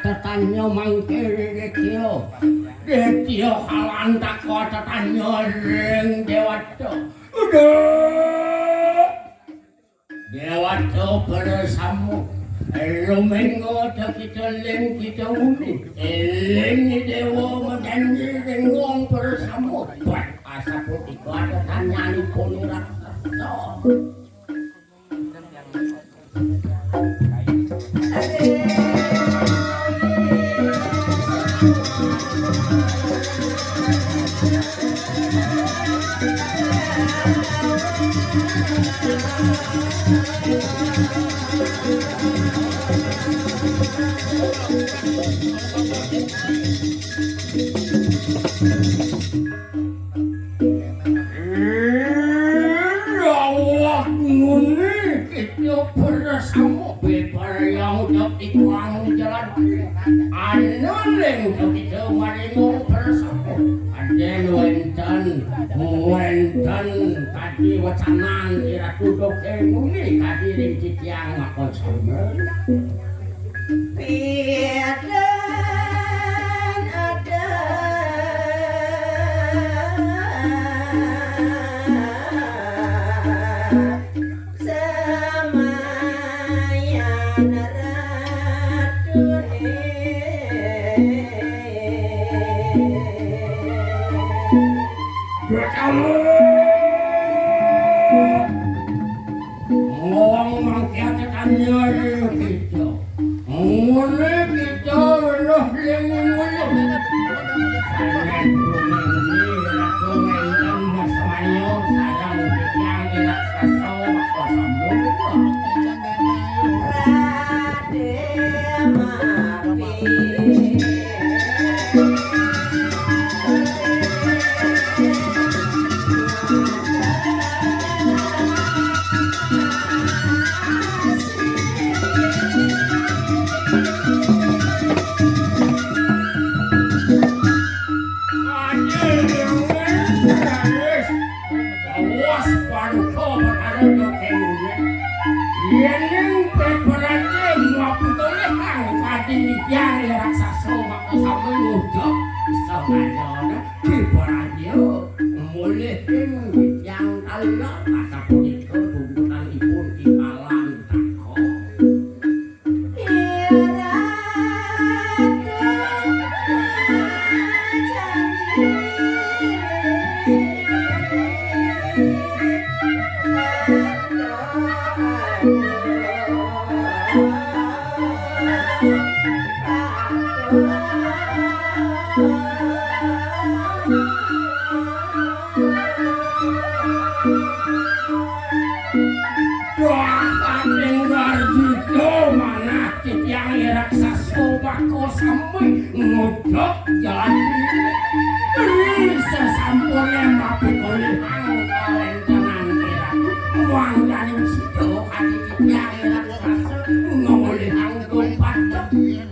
Tetanyo mangke rekyo dekyo kalantak ko tetanyo ring dewato dewato bersama Rumengo kita ling kita uni ling dewa menjanji ringong bersama buat asa putih ko ada tanya ni puluran tadi wacanan ira duduk muni kadiring titiang makon sama piadan ada samayan ratune kamu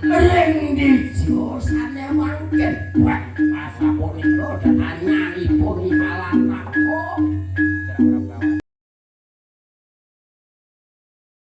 Ring di josane mangke